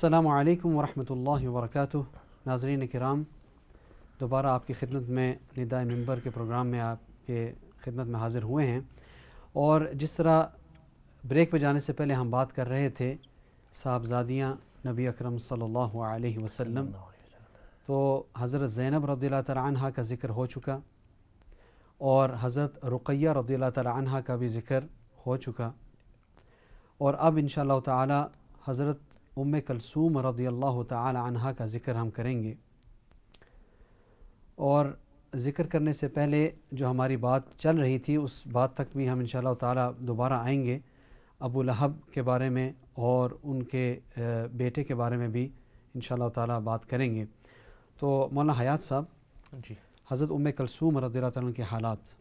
السلام علیکم ورحمۃ اللہ وبرکاتہ۔ ناظرین کرام، دوبارہ آپ کی خدمت میں ندائے منبر کے پروگرام میں آپ کے خدمت میں حاضر ہوئے ہیں، اور جس طرح بریک پہ جانے سے پہلے ہم بات کر رہے تھے صاحبزادیاں نبی اکرم صلی اللہ علیہ وسلم، تو حضرت زینب رضی اللہ تعالی عنہا کا ذکر ہو چکا، اور حضرت رقیہ رضی اللہ تعالی عنہا کا بھی ذکر ہو چکا، اور اب انشاءاللہ تعالی حضرت ام کلثوم رضی اللہ تعالی عنہا کا ذکر ہم کریں گے۔ اور ذکر کرنے سے پہلے جو ہماری بات چل رہی تھی اس بات تک بھی ہم انشاءاللہ تعالی دوبارہ آئیں گے، ابو لہب کے بارے میں اور ان کے بیٹے کے بارے میں بھی انشاءاللہ تعالی بات کریں گے۔ تو مولانا حیات صاحب، جی، حضرت ام کلثوم رضی اللہ تعالیٰ عنہ کے حالات۔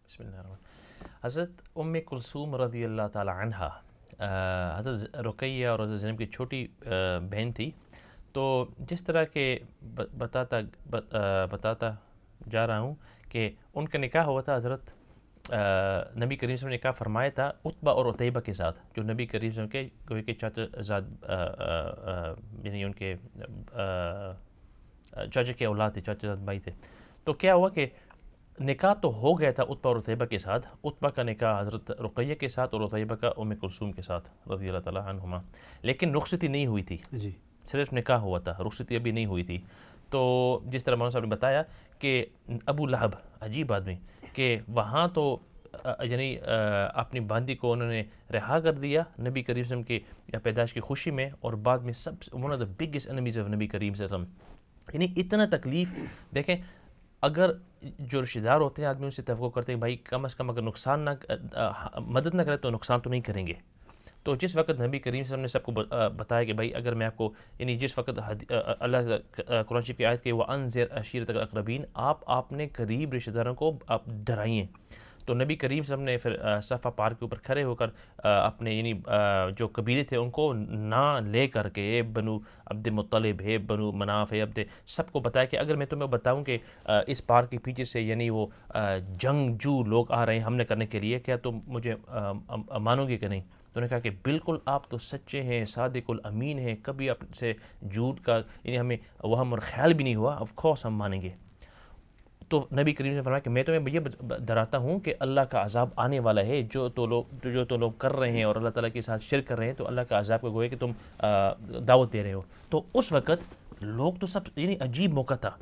بسم اللہ الرحمن الرحیم۔ حضرت ام کلثوم رضی اللہ تعالی عنہا حضرت رقیہ اور حضرت زینب کی چھوٹی بہن تھی، تو جس طرح کہ بتاتا جا رہا ہوں کہ ان کا نکاح ہوا تھا حضرت نبی کریم صلی اللہ علیہ وسلم نے نکاح فرمایا تھا عتبہ اور عتیبہ کے ساتھ، جو نبی کریم صلی اللہ علیہ وسلم کے گویا کہ چاچا زاد یعنی ان کے چاچا کے اولاد تھے، چاچا زاد بھائی تھے۔ تو کیا ہوا کہ نکاح تو ہو گیا تھا عتبہ اور عتیبہ کے ساتھ، عتبہ کا نکاح حضرت رقیہ کے ساتھ اور عتیبہ کا ام کلثوم کے ساتھ رضی اللہ تعالیٰ عنہما، لیکن رخصتی نہیں ہوئی تھی، جی، صرف نکاح ہوا تھا، رخصتی ابھی نہیں ہوئی تھی۔ تو جس طرح مولانا صاحب نے بتایا کہ ابو لہب عجیب آدمی کہ وہاں تو یعنی اپنی باندی کو انہوں نے رہا کر دیا نبی کریم صلی اللہ علیہ وسلم کی پیدائش کی خوشی میں، اور بعد میں سب one of the biggest enemies آف نبی کریم صلی اللہ علیہ وسلم، یعنی اتنا تکلیف۔ دیکھیں، اگر جو رشتہ دار ہوتے ہیں آدمی ان سے توقع کرتے ہیں بھائی کم از کم اگر نقصان نہ مدد نہ کرے تو نقصان تو نہیں کریں گے۔ تو جس وقت نبی کریم صلی اللہ علیہ وسلم نے سب کو بتایا کہ بھائی اگر میں آپ کو یعنی جس وقت اللہ قرآن شریف کی آیت کہ وَأَنذِرْ عَشِيرَتَكَ الْأَقْرَبِينَ، آپ نے قریب رشتہ داروں کو آپ ڈرائیں، تو نبی کریم صلی اللہ علیہ وسلم نے پھر صفا پار کے اوپر کھڑے ہو کر اپنے یعنی جو قبیلے تھے ان کو نہ لے کر کے بنو عبد مطلب ہے، بنو مناف ہے، عبد، سب کو بتایا کہ اگر میں تمہیں بتاؤں کہ اس پار کے پیچھے سے یعنی وہ جنگجو لوگ آ رہے ہیں حملے کرنے کے لیے، کیا تم مجھے مانو گے کہ نہیں؟ تو انہوں نے کہا کہ بالکل آپ تو سچے ہیں، صادق الامین ہیں، کبھی آپ سے جھوٹ کا یعنی ہمیں وہم اور خیال بھی نہیں ہوا، آف کورس ہم مانیں گے۔ تو نبی کریم نے فرمایا کہ میں تمہیں یہ ڈراتا ہوں کہ اللہ کا عذاب آنے والا ہے، جو تو لوگ کر رہے ہیں اور اللہ تعالیٰ کے ساتھ شرک کر رہے ہیں، تو اللہ کا عذاب کو گویا کہ تم دعوت دے رہے ہو۔ تو اس وقت لوگ تو سب یعنی عجیب موقع تھا،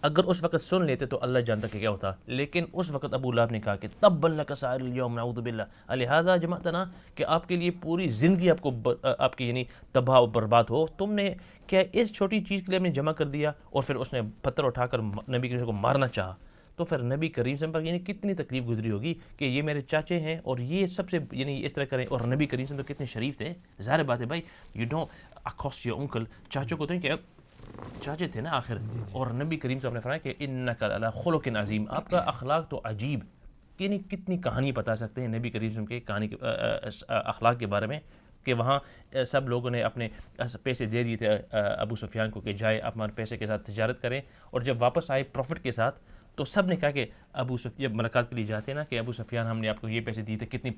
اگر اس وقت سن لیتے تو اللہ جانتا کہ کیا ہوتا، لیکن اس وقت ابو لہب نے کہا کہ تبا لک سائر الیوم نعوذ باللہ لہذا جمعتنا، کہ آپ کے لیے پوری زندگی آپ کی یعنی تباہ و برباد ہو، تم نے کیا اس چھوٹی چیز کے لیے ہم نے جمع کر دیا؟ اور پھر اس نے پتھر اٹھا کر نبی کریم کو مارنا چاہا۔ تو پھر نبی کریم صلی اللہ علیہ وسلم پر یعنی کتنی تکلیف گزری ہوگی کہ یہ میرے چاچے ہیں اور یہ سب سے یعنی اس طرح کریں، اور نبی کریم صلی اللہ علیہ وسلم تو کتنے شریف تھے، ظاہر بات ہے بھائی یو ڈونٹ اکوسٹ یور انکل، چاچوں کو تو کہ چاچے تھے نا آخر، اور نبی کریم صلی اللہ علیہ وسلم نے فرمایا کہ انک لعلی خلق عظیم، آپ کا اخلاق تو عجیب، یعنی کتنی کہانی بتا سکتے ہیں نبی کریم صلی اللہ علیہ وسلم کے کہانی اخلاق کے بارے میں، کہ وہاں سب لوگوں نے اپنے پیسے دے دیے تھے ابو سفیان کو کہ جائے آپ ہمارے پیسے کے ساتھ تجارت کریں، اور جب واپس آئے پروفٹ کے ساتھ تو سب نے کہا کہ ابو سفیان جب ملاقات کے لیے جاتے ہیں نا کہ ابو سفیان ہم نے آپ کو یہ پیسے دیے تھے، کتنی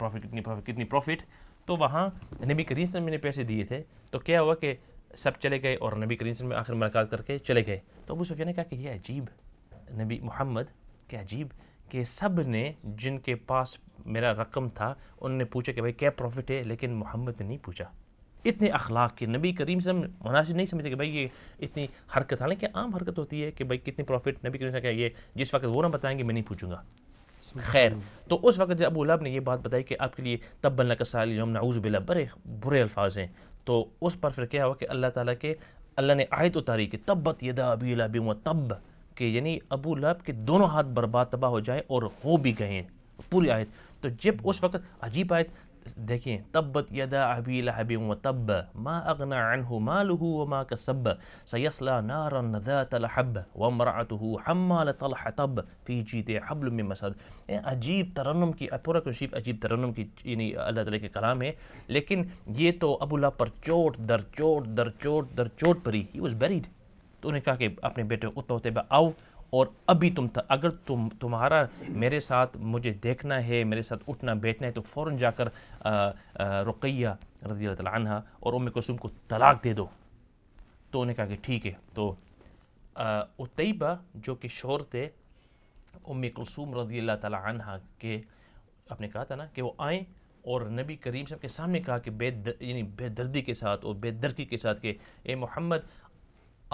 پروفٹ، تو وہاں نبی کریم صلی اللہ علیہ وسلم نے پیسے دیے تھے، تو کیا ہوا کہ سب چلے گئے اور نبی کریم صلی اللہ علیہ وسلم آخر ملاقات کر کے چلے گئے۔ تو ابو سفیان نے کہا کہ یہ عجیب نبی محمد، کیا عجیب کہ سب نے جن کے پاس میرا رقم تھا انہوں نے پوچھا کہ بھائی کیا پروفٹ ہے، لیکن محمد نے نہیں پوچھا۔ اتنے اخلاق کے نبی کریم صلی اللہ علیہ وسلم مناسب نہیں سمجھتے کہ بھائی یہ اتنی حرکت، حالانکہ عام حرکت ہوتی ہے کہ بھائی کتنی پروفٹ، نبی کریم صلی اللہ علیہ وسلم کہ یہ جس وقت وہ نہ بتائیں گے میں نہیں پوچھوں گا۔ خیر، تو اس وقت جب ابو لہب نے یہ بات بتائی کہ آپ کے لیے تبا لک سائر الیوم نعوذ باللہ، بڑے برے الفاظ ہیں، تو اس پر پھر کیا ہوا کہ اللہ نے آیت اتاری کہ تبت یدا ابی لہب وتب، کہ یعنی ابو لہب کے دونوں ہاتھ برباد تباہ ہو جائیں، اور ہو بھی گئے ہیں پوری آیت۔ تو جب اس وقت عجیب آیت دیکھیں، تبت یدا ابی لہب وتب ما اغنى عنه ماله وما كسب سيصلى نارا ذات لہب وامرأته حمالة الحطب في جيدها حبل من مسد۔ عجیب ترنم کی پورا شریف عجیب ترنم کی یعنی اللہ تعالیٰ کے کلام ہے، لیکن یہ تو ابو لہب پر چوٹ در چوٹ در چوٹ در چوٹ پڑی، he was buried۔ تو انہوں نے کہا کہ اپنے بیٹے عتبہ عتیبہ آؤ، اور ابھی اگر تمہارا میرے ساتھ مجھے دیکھنا ہے، میرے ساتھ اٹھنا بیٹھنا ہے، تو فوراً جا کر رقیہ رضی اللہ تعالیٰ عنہ اور ام کلثوم کو طلاق دے دو. تو انہوں نے کہا کہ ٹھیک ہے. تو عتیبہ جو کہ شوہر تھے ام کلثوم رضی اللہ تعالیٰ عنہ کے، آپ نے کہا تھا نا کہ وہ آئیں اور نبی کریم صلی اللہ علیہ وسلم کے سامنے کہا کہ بے دردی کے ساتھ اور بے درکی کے ساتھ کہ اے محمد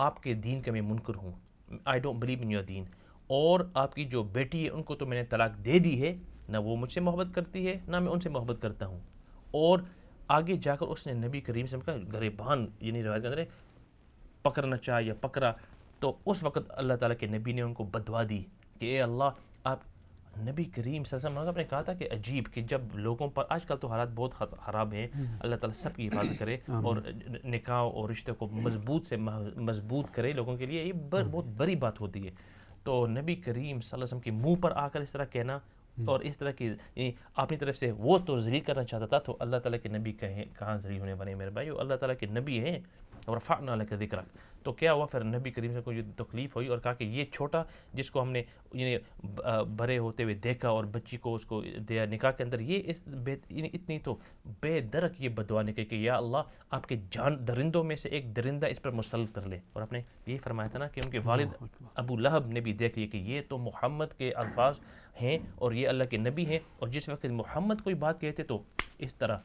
آپ کے دین کا میں منکر ہوں، I don't believe in your دین، اور آپ کی جو بیٹی ہے ان کو تو میں نے طلاق دے دی ہے، نہ وہ مجھ سے محبت کرتی ہے نہ میں ان سے محبت کرتا ہوں. اور آگے جا کر اس نے نبی کریم صلی اللہ علیہ وسلم کا گریبان یعنی روایت کے اندر پکڑنا چاہا یا پکڑا. تو اس وقت اللہ تعالیٰ کے نبی نے ان کو بددعا دی کہ اے اللہ آپ نبی کریم صلی اللہ علیہ وسلم نے کہا تھا کہ عجیب کہ جب لوگوں پر آج کل تو حالات بہت خراب ہیں، اللہ تعالیٰ سب کی حفاظت کرے اور نکاح اور رشتے کو مضبوط سے مضبوط کرے لوگوں کے لیے، یہ بہت بڑی بات ہوتی ہے. تو نبی کریم صلی اللہ علیہ وسلم کے منہ پر آ کر اس طرح کہنا اور اس طرح کی اپنی طرف سے وہ تو ذلیل کرنا چاہتا تھا، تو اللہ تعالیٰ کے نبی کہاں ذلیل ہونے والے میرے بھائی، اللہ تعالیٰ کے نبی ہیں. اور رفعنا لک ذکرک. تو کیا ہوا پھر نبی کریم سے کو یہ تکلیف ہوئی اور کہا کہ یہ چھوٹا جس کو ہم نے بڑے ہوتے ہوئے دیکھا اور بچی کو اس کو دیا نکاح کے اندر، یہ اتنی تو بے درک یہ بددعا نکلی کہ یا اللہ آپ کے درندوں میں سے ایک درندہ اس پر مسلط کر لے. اور آپ نے یہ فرمایا تھا نا کہ ان کے والد ابو لہب نے بھی دیکھ لیا کہ یہ تو محمد کے الفاظ ہیں اور یہ اللہ کے نبی ہیں، اور جس وقت محمد کوئی بات کہتے تو اس طرح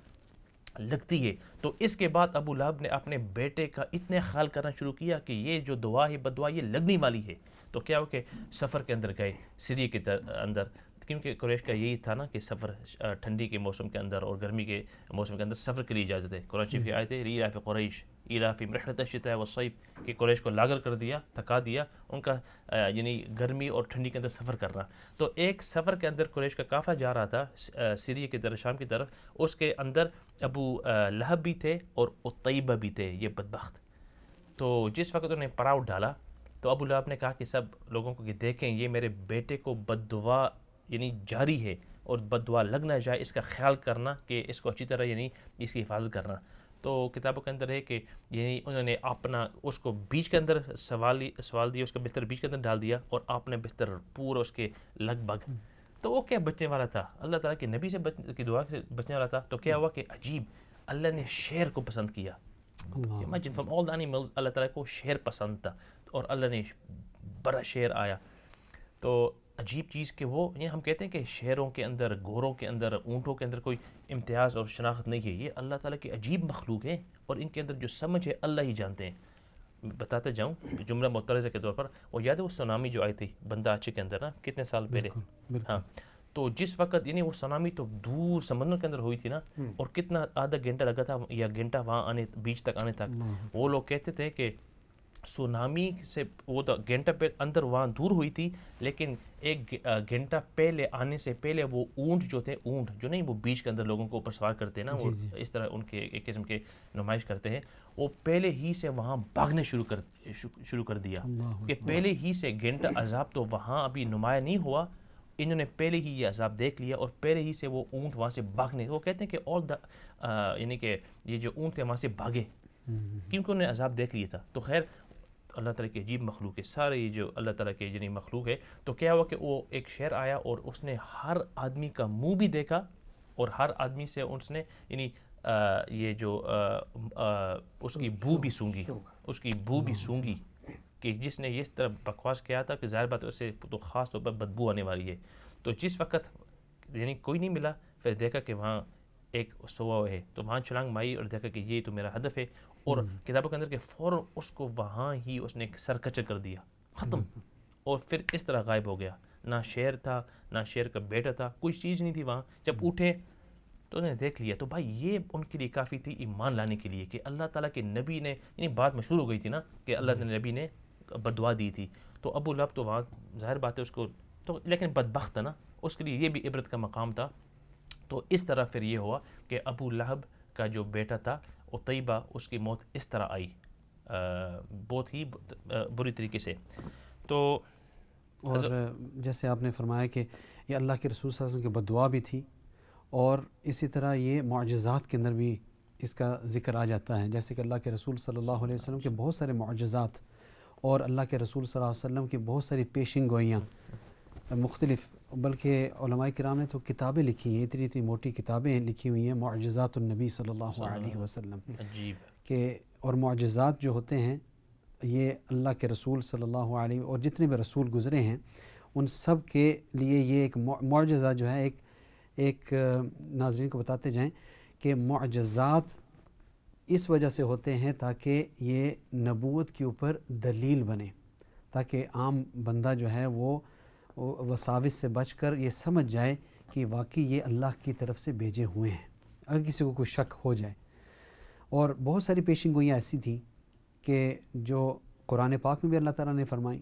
لگتی ہے. تو اس کے بعد ابو لہب نے اپنے بیٹے کا اتنے خیال کرنا شروع کیا کہ یہ جو دعا ہے بددعا یہ لگنے والی ہے. تو کیا ہو کہ سفر کے اندر گئے سیریہ کے اندر، کیونکہ قریش کا یہی تھا نا کہ سفر ٹھنڈی کے موسم کے اندر اور گرمی کے موسم کے اندر سفر کے لیے اجازت ہے. قرآن شریف کی آیت ہے ایلاف قریش ایلافہم رحلۃ الشتاء والصیف، کہ قریش کو لاغر کر دیا، تھکا دیا ان کا یعنی گرمی اور ٹھنڈی کے اندر سفر کرنا. تو ایک سفر کے اندر قریش کا قافلہ جا رہا تھا سیریہ کی طرف شام کی طرف، اس کے اندر ابو لہب بھی تھے اور عتیبہ بھی تھے یہ بدبخت. تو جس وقت انہوں نے پڑاؤ ڈالا تو ابو لہب نے کہا کہ سب لوگوں کو کہ دیکھیں یہ میرے بیٹے کو بددعا یعنی جاری ہے اور بددعا لگ نہ جائے اس کا خیال کرنا کہ اس کو اچھی طرح یعنی اس کی حفاظت کرنا. تو کتابوں کے اندر ہے کہ یعنی انہوں نے اپنا اس کو بیچ کے اندر سوال دیا، اس کا بستر بیچ کے اندر ڈال دیا اور آپ نے بستر پورا اس کے لگ بھگ. تو وہ کیا بچنے والا تھا، اللہ تعالیٰ کے نبی سے کی دعا سے بچنے والا تھا. تو کیا ہوا کہ عجیب اللہ نے شیر کو پسند کیا. Imagine from all the animals اللہ تعالیٰ کو شیر پسند تھا اور اللہ نے بڑا شیر آیا. تو عجیب چیز کہ وہ یعنی ہم کہتے ہیں کہ شیروں کے اندر، گھوڑوں کے اندر، اونٹوں کے اندر کوئی امتیاز اور شناخت نہیں ہے، یہ اللہ تعالیٰ کی عجیب مخلوق ہے اور ان کے اندر جو سمجھ ہے اللہ ہی جانتے ہیں. بتاتا جاؤں جملہ معترضہ کے طور پر، وہ یاد ہے وہ سونامی جو آئی تھی بندہ اچھے کے اندر نا کتنے سال پہلے. ہاں تو جس وقت یعنی وہ سونامی تو دور سمندر کے اندر ہوئی تھی نا، اور کتنا آدھا گھنٹہ لگا تھا یا گھنٹہ وہاں آنے بیچ تک آنے تک. وہ لوگ کہتے تھے کہ سونامی سے وہ تو گھنٹہ پہ اندر وہاں دور ہوئی تھی، لیکن ایک گھنٹہ پہلے آنے سے پہلے وہ اونٹ جو تھے، اونٹ جو نہیں وہ بیچ کے اندر لوگوں کو اوپر سوار کرتے ہیں نا، وہ اس طرح ان کے ایک قسم کے نمائش کرتے ہیں، وہ پہلے ہی سے وہاں بھاگنے شروع کر دیا کہ پہلے ہی سے گھنٹہ عذاب تو وہاں ابھی نمایاں نہیں ہوا، انہوں نے پہلے ہی یہ عذاب دیکھ لیا اور پہلے ہی سے وہ اونٹ وہاں سے بھاگنے. وہ کہتے ہیں کہ یعنی کہ یہ جو اونٹ تھے وہاں سے بھاگے کیونکہ انہوں نے عذاب دیکھ لیا تھا. تو خیر اللہ تعالیٰ کی عجیب مخلوق ہے سارے یہ جو اللہ تعالیٰ کے یعنی مخلوق ہے. تو کیا ہوا کہ وہ ایک شیر آیا اور اس نے ہر آدمی کا منہ بھی دیکھا اور ہر آدمی سے اس نے یعنی یہ جو اس کی بو بھی سونگی، اس کی بو بھی سونگی کہ جس نے اس طرح بکواس کیا تھا کہ ظاہر بات اس سے تو خاص طور پر بدبو آنے والی ہے. تو جس وقت یعنی کوئی نہیں ملا، پھر دیکھا کہ وہاں ایک سوا ہے، تو وہاں چھلانگ ماری اور دیکھا کہ یہ تو میرا ہدف ہے، اور کتابوں کے اندر کہ فوراً اس کو وہاں ہی اس نے سر کچر کر دیا، ختم، اور پھر اس طرح غائب ہو گیا. نہ شیر تھا نہ شیر کا بیٹا تھا، کوئی چیز نہیں تھی وہاں. جب اٹھے تو انہوں نے دیکھ لیا. تو بھائی یہ ان کے لیے کافی تھی ایمان لانے کے لیے کہ اللہ تعالیٰ کے نبی نے یعنی بات مشہور ہو گئی تھی نا کہ اللہ کے نبی نے بددعا دی تھی. تو ابو لہب تو وہاں ظاہر بات ہے اس کو تو لیکن بدبخت تھا نا، اس کے لیے یہ بھی عبرت کا مقام تھا. تو اس طرح پھر یہ ہوا کہ ابو لہب کا جو بیٹا تھا عتیبہ، اس کی موت اس طرح آئی بہت ہی بری طریقے سے. تو اور جیسے آپ نے فرمایا کہ یہ اللہ کے رسول صلی اللہ علیہ وسلم کی بددعا بھی تھی، اور اسی طرح یہ معجزات کے اندر بھی اس کا ذکر آ جاتا ہے، جیسے کہ اللہ کے رسول صلی اللہ علیہ وسلم کے بہت سارے معجزات اور اللہ کے رسول صلی اللہ علیہ وسلم کی بہت ساری پیشن گوئیاں مختلف، بلکہ علماء کرام نے تو کتابیں لکھی ہیں، اتنی اتنی موٹی کتابیں لکھی ہوئی ہیں معجزات النبی صلی اللہ علیہ وسلم عجیب کہ، اور معجزات جو ہوتے ہیں یہ اللہ کے رسول صلی اللہ علیہ اور جتنے بھی رسول گزرے ہیں ان سب کے لیے یہ ایک معجزہ جو ہے ایک ناظرین کو بتاتے جائیں کہ معجزات اس وجہ سے ہوتے ہیں تاکہ یہ نبوت کے اوپر دلیل بنے، تاکہ عام بندہ جو ہے وہ وساوس سے بچ کر یہ سمجھ جائے کہ واقعی یہ اللہ کی طرف سے بھیجے ہوئے ہیں، اگر کسی کو کوئی شک ہو جائے۔ اور بہت ساری پیشن گوئیاں ایسی تھیں کہ جو قرآن پاک میں بھی اللہ تعالیٰ نے فرمائی،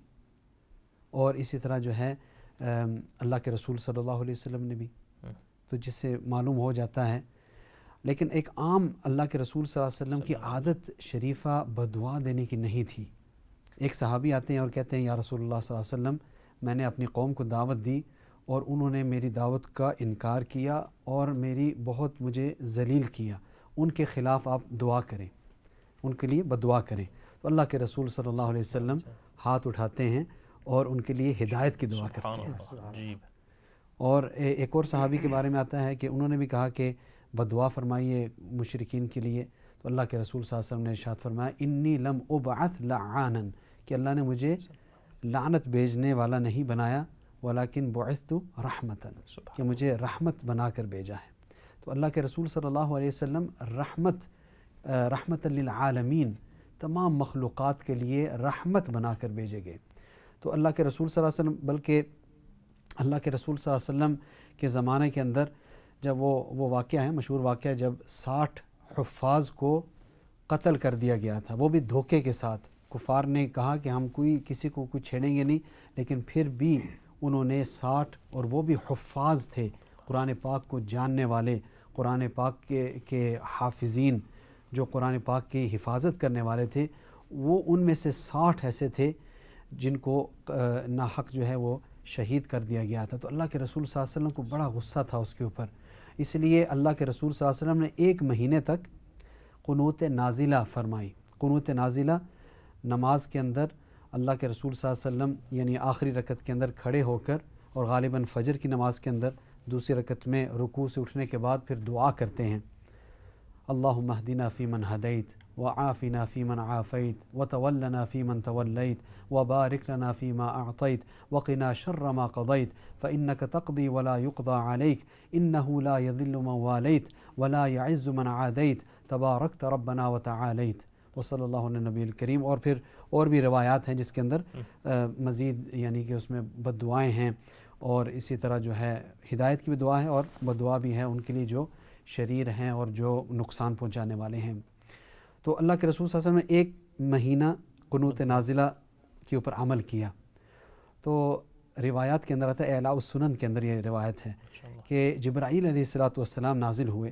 اور اسی طرح جو ہے اللہ کے رسول صلی اللہ علیہ وسلم نے بھی، تو جس سے معلوم ہو جاتا ہے۔ لیکن ایک عام اللہ کے رسول صلی اللہ علیہ وسلم کی عادت شریفہ بدعا دینے کی نہیں تھی۔ ایک صحابی آتے ہیں اور کہتے ہیں یا رسول اللہ صلی اللہ علیہ وسلم، میں نے اپنی قوم کو دعوت دی اور انہوں نے میری دعوت کا انکار کیا اور میری بہت مجھے ذلیل کیا، ان کے خلاف آپ دعا کریں، ان کے لیے بدعا کریں۔ تو اللہ کے رسول صلی اللہ علیہ وسلم ہاتھ اٹھاتے ہیں اور ان کے لیے ہدایت کی دعا کرتے ہیں۔ اور ایک اور صحابی کے بارے میں آتا ہے کہ انہوں نے بھی کہا کہ بدعا فرمائیے مشرکین کے لیے، تو اللہ کے رسول صلی اللہ علیہ وسلم نے ارشاد فرمایا انی لم ابعث لعانا، کہ اللہ نے مجھے لعنت بھیجنے والا نہیں بنایا، ولیکن بعثت رحمتا، کہ مجھے رحمت بنا کر بھیجا ہے۔ تو اللہ کے رسول صلی اللہ علیہ وسلم رحمت للعالمین، تمام مخلوقات کے لیے رحمت بنا کر بھیجے گئے۔ تو اللہ کے رسول صلی اللہ علیہ وسلم، بلکہ اللہ کے رسول صلی اللہ علیہ وسلم کے زمانے کے اندر جب وہ واقعہ ہے، مشہور واقعہ، جب 60 حفاظ کو قتل کر دیا گیا تھا، وہ بھی دھوکے کے ساتھ۔ کفار نے کہا کہ ہم کسی کو کچھ چھیڑیں گے نہیں، لیکن پھر بھی انہوں نے 60، اور وہ بھی حفاظ تھے، قرآن پاک کو جاننے والے، قرآن پاک کے حافظین، جو قرآن پاک کی حفاظت کرنے والے تھے، وہ ان میں سے 60 ایسے تھے جن کو ناحق جو ہے وہ شہید کر دیا گیا تھا۔ تو اللہ کے رسول صلی اللہ علیہ وسلم کو بڑا غصہ تھا اس کے اوپر، اس لیے اللہ کے رسول صلی اللہ علیہ وسلم نے 1 مہینے تک قنوت نازلہ فرمائی۔ قنوت نازلہ نماز کے اندر اللہ کے رسول صلی اللہ علیہ وسلم یعنی آخری رکعت کے اندر کھڑے ہو کر، اور غالباً فجر کی نماز کے اندر دوسری رکعت میں رکوع سے اٹھنے کے بعد پھر دعا کرتے ہیں، اللہم اہدنا فیمن ہدیت وعافنا فیمن عافیت وتولنا فیمن تولیت وبارک لنا فیما اعطیت وقنا شر ما قضیت فانک تقضی ولا یقضى علیک انہ لا یذل من والیت ولا یعز من عادیت تبارکت ربنا وتعالیت وصلی اللہ علیہ نبی الکریم۔ اور پھر اور بھی روایات ہیں جس کے اندر مزید یعنی کہ اس میں بد دعائیں ہیں، اور اسی طرح جو ہے ہدایت کی بھی دعا ہے اور بد دعا بھی ہے ان کے لیے جو شریر ہیں اور جو نقصان پہنچانے والے ہیں۔ تو اللہ کے رسول صلی اللہ علیہ وسلم نے 1 مہینہ قنوت نازلہ کے اوپر عمل کیا۔ تو روایات کے اندر آتا ہے، اعلاء السنن کے اندر یہ روایت ہے کہ جبرائیل علیہ السلام نازل ہوئے،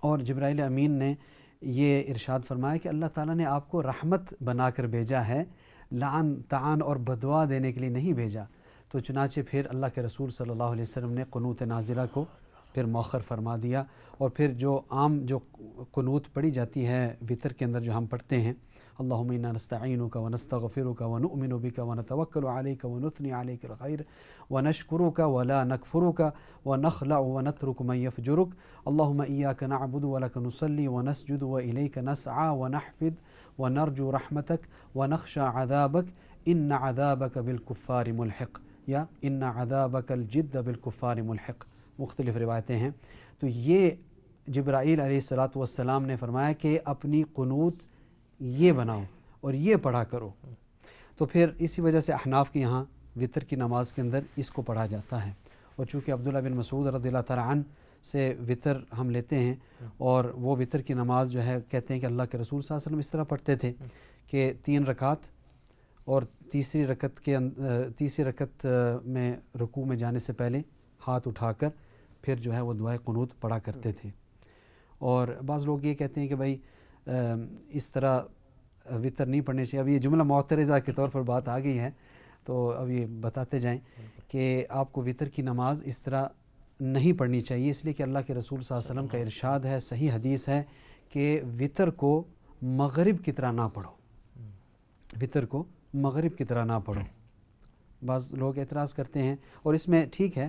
اور جبرائیل امین نے یہ ارشاد فرمایا کہ اللہ تعالیٰ نے آپ کو رحمت بنا کر بھیجا ہے، لعن طعن اور بدعا دینے کے لیے نہیں بھیجا۔ تو چنانچہ پھر اللہ کے رسول صلی اللہ علیہ وسلم نے قنوت نازلہ کو پھر مؤخر فرما دیا، اور پھر جو عام جو قنوت پڑھی جاتی ہے وطر کے اندر جو ہم پڑھتے ہیں، اللہم انا نستعینک ونستغفرک ونؤمن بک ونتوکل علیک ونثنی علیک الخیر ونشکرک ولا نکفرک ونخلع ونترک من یفجرک اللہم ایاک نعبد ولک نصلی ونسجد والیک نسعى ونحفد ونرجو رحمتک ونخشى عذابک ان عذابک بالکفار ملحق، یا ان عذابک الجد بالکفار ملحق، مختلف روایتیں ہیں۔ تو یہ جبرائیل علیہ السلام نے فرمایا کہ اپنی قنوت یہ بناؤ اور یہ پڑھا کرو۔ تو پھر اسی وجہ سے احناف کے یہاں وطر کی نماز کے اندر اس کو پڑھا جاتا ہے، اور چونکہ عبداللہ بن مسعود رضی اللہ تعالیٰ عنہ سے وطر ہم لیتے ہیں، اور وہ وطر کی نماز جو ہے کہتے ہیں کہ اللہ کے رسول صلی اللہ علیہ وسلم اس طرح پڑھتے تھے کہ 3 رکعت، اور تیسری رکعت میں رکوع میں جانے سے پہلے ہاتھ اٹھا کر پھر جو ہے وہ دعائے قنوت پڑھا کرتے تھے۔ اور بعض لوگ یہ کہتے ہیں کہ بھائی اس طرح وطر نہیں پڑھنے چاہیے۔ اب یہ جملہ معترضہ کے طور پر بات آ گئی ہے، تو اب یہ بتاتے جائیں کہ آپ کو وطر کی نماز اس طرح نہیں پڑھنی چاہیے، اس لیے کہ اللہ کے رسول صلی اللہ علیہ وسلم کا ارشاد ہے، صحیح حدیث ہے کہ وطر کو مغرب کی طرح نہ پڑھو، وطر کو مغرب کی طرح نہ پڑھو۔ بعض لوگ اعتراض کرتے ہیں، اور اس میں ٹھیک ہے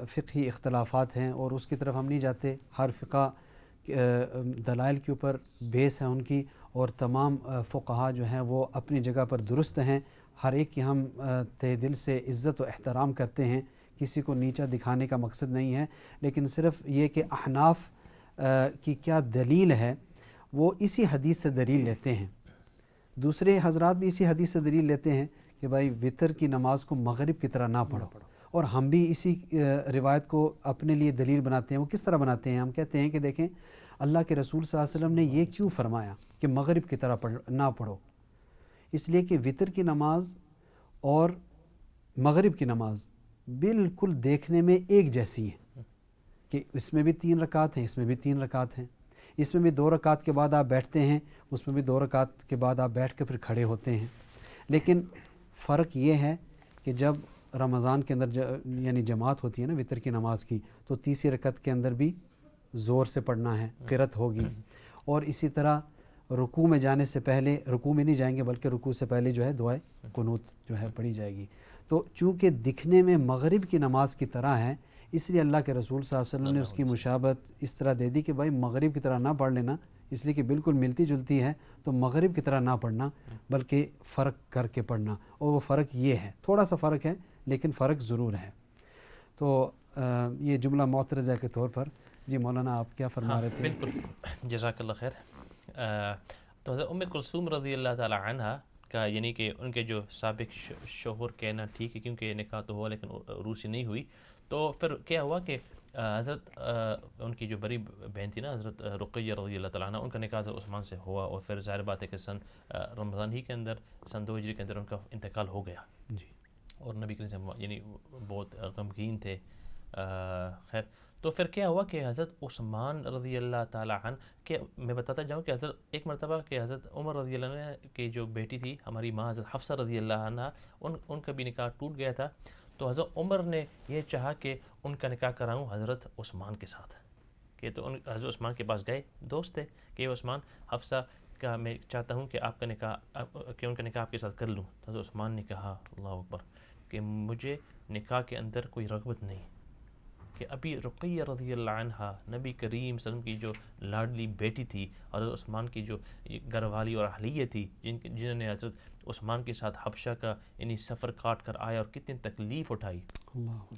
فقہی اختلافات ہیں اور اس کی طرف ہم نہیں جاتے، ہر فقہ دلائل کے اوپر بیس ہے ان کی، اور تمام فقہا جو ہیں وہ اپنی جگہ پر درست ہیں، ہر ایک کی ہم تہ دل سے عزت و احترام کرتے ہیں، کسی کو نیچا دکھانے کا مقصد نہیں ہے، لیکن صرف یہ کہ احناف کی کیا دلیل ہے وہ اسی حدیث سے دلیل لیتے ہیں، دوسرے حضرات بھی اسی حدیث سے دلیل لیتے ہیں کہ بھائی وطر کی نماز کو مغرب کی طرح نہ پڑھو، اور ہم بھی اسی روایت کو اپنے لیے دلیل بناتے ہیں۔ وہ کس طرح بناتے ہیں؟ ہم کہتے ہیں کہ دیکھیں اللہ کے رسول صلی اللہ علیہ وسلم نے یہ کیوں فرمایا کہ مغرب کی طرح نہ پڑھو؟ اس لیے کہ وطر کی نماز اور مغرب کی نماز بالکل دیکھنے میں ایک جیسی ہیں، کہ اس میں بھی 3 رکعت ہیں، اس میں بھی 3 رکعت ہیں، اس میں بھی 2 رکعت کے بعد آپ بیٹھتے ہیں، اس میں بھی 2 رکعت کے بعد آپ بیٹھ کے پھر کھڑے ہوتے ہیں، لیکن فرق یہ ہے کہ جب رمضان کے اندر یعنی جماعت ہوتی ہے نا وطر کی نماز کی، تو تیسری رکعت کے اندر بھی زور سے پڑھنا ہے، قرأت ہوگی، اور اسی طرح رکوع میں جانے سے پہلے، رکوع میں نہیں جائیں گے بلکہ رکوع سے پہلے جو ہے دعائے قنوت جو ہے پڑھی جائے گی۔ تو چونکہ دکھنے میں مغرب کی نماز کی طرح ہے، اس لیے اللہ کے رسول صلی اللہ علیہ وسلم نے اس کی مشابہت اس طرح دے دی کہ بھائی مغرب کی طرح نہ پڑھ لینا، اس لیے کہ بالکل ملتی جلتی ہے، تو مغرب کی طرح نہ پڑھنا بلکہ فرق کر کے پڑھنا، اور وہ فرق یہ ہے، تھوڑا سا فرق ہے لیکن فرق ضرور ہے۔ تو یہ جملہ معترضہ کے طور پر جی مولانا آپ کیا فرما رہے تھے؟ بالکل، جزاک اللہ خیر۔ تو حضرت ام کلثوم رضی اللہ تعالی عنہ کا یعنی کہ ان کے جو سابق شوہر کہنا ٹھیک ہے کیونکہ نکاح تو ہوا لیکن عروسی نہیں ہوئی، تو پھر کیا ہوا کہ حضرت ان کی جو بڑی بہن تھی نا حضرت رقیہ رضی اللہ تعالیٰ عنہ، ان کا نکاح حضرت عثمان سے ہوا، اور پھر ظاہر بات ہے کہ رمضان ہی کے اندر سن 2 ہجری کے اندر ان کا انتقال ہو گیا، جی، اور نبی کریم صلی اللہ علیہ وسلم یعنی بہت غمگین تھے۔ خیر، تو پھر کیا ہوا کہ حضرت عثمان رضی اللہ تعالیٰ عنہ کہ میں بتاتا جاؤں کہ حضرت ایک مرتبہ کہ حضرت عمر رضی اللہ عنہ کی جو بیٹی تھی ہماری ماں حضرت حفصہ رضی اللہ عنہ، ان کا بھی نکاح ٹوٹ گیا تھا، تو حضرت عمر نے یہ چاہا کہ ان کا نکاح کراؤں حضرت عثمان کے ساتھ، کہ تو حضرت عثمان کے پاس گئے، دوست تھے کہ عثمان حفصہ کا میں چاہتا ہوں کہ آپ کا نکاح کہ ان کا نکاح آپ کے ساتھ کر لوں۔ حضرت عثمان نے کہا اللہ اکبر کہ مجھے نکاح کے اندر کوئی رغبت نہیں، کہ ابھی رقیہ رضی اللہ عنہ نبی کریم صلی اللہ علیہ وسلم کی جو لاڈلی بیٹی تھی، حضرت عثمان کی جو گھر والی اور اہلیہ تھی، جنہوں نے حضرت عثمان کے ساتھ حبشہ کا یعنی سفر کاٹ کر آیا اور کتنی تکلیف اٹھائی،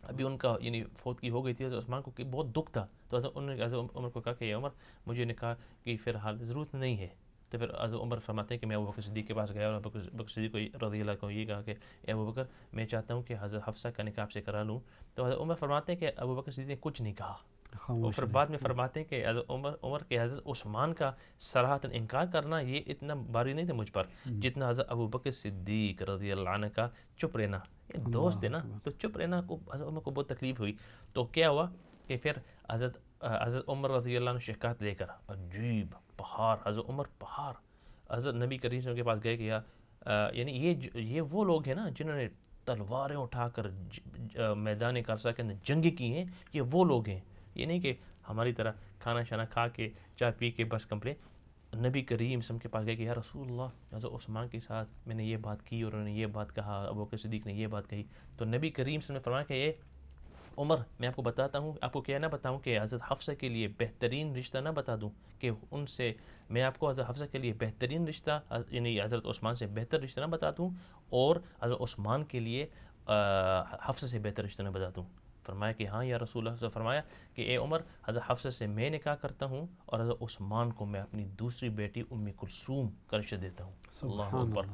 ابھی ان کا یعنی فوتگی ہو گئی تھی، حضرت عثمان کو بہت دکھ تھا، تو انہوں نے حضرت عمر کو کہا کہ عمر مجھے نکاح کی فی الحال ضرورت نہیں ہے، تو پھر حضرت عمر فرماتے ہیں کہ میں ابوبکر صدیق کے پاس گیا اور ابوبکر صدیق کو رضی اللہ کو یہ کہا کہ اے ابوبکر میں چاہتا ہوں کہ حضرت حفصہ کا نکاح آپ سے کرا لوں، تو حضرت عمر فرماتے ہیں کہ ابوبکر صدیق نے کچھ نہیں کہا، اور پھر بعد میں فرماتے ہیں کہ حضرت عمر کے حضرت عثمان کا صراحتاً انکار کرنا یہ اتنا باری نہیں تھا مجھ پر جتنا حضرت ابوبکر صدیق رضی اللہ عنہ کا چپ رہنا، یہ دوست ہے نا، تو چپ رہنا کو حضرت عمر کو بہت تکلیف ہوئی، تو کیا ہوا کہ پھر حضرت عمر رضی اللہ عنہ شکایت لے کر عجیب پہاڑ، حضرت عمر پہاڑ حضرت نبی کریم صلی اللہ علیہ وسلم کے پاس گئے کہ یعنی یہ وہ لوگ ہیں نا جنہوں نے تلواریں اٹھا کر میدان کرسا کے اندر جنگیں کی ہیں، یہ وہ لوگ ہیں، یہ نہیں کہ ہماری طرح کھانا شانا کھا کے چائے پی کے بس کمپلین۔ نبی کریم صلی اللہ علیہ وسلم کے پاس گئے کہ یا رسول اللہ حضرت عثمان کے ساتھ میں نے یہ بات کی اور انہوں نے یہ بات کہا، ابوبکر صدیق نے یہ بات کہی، تو نبی کریم صلی اللہ علیہ وسلم نے فرمایا کہ یہ عمر میں آپ کو بتاتا ہوں، آپ کو کیا نہ بتاؤں کہ حضرت حفصہ کے لیے بہترین رشتہ نہ بتا دوں کہ ان سے میں آپ کو حضرت حفصہ کے لیے بہترین رشتہ یعنی حضرت عثمان سے بہتر رشتہ نہ بتا دوں، اور حضرت عثمان کے لیے حفصہ سے بہتر رشتہ نہ بتا دوں؟ فرمایا کہ ہاں یا رسول اللہ، فرمایا کہ اے عمر حضرت حفصہ سے میں نکاح کرتا ہوں اور حضرت عثمان کو میں اپنی دوسری بیٹی ام کلثوم کا رشتہ دیتا ہوں۔ اللہ اکبر۔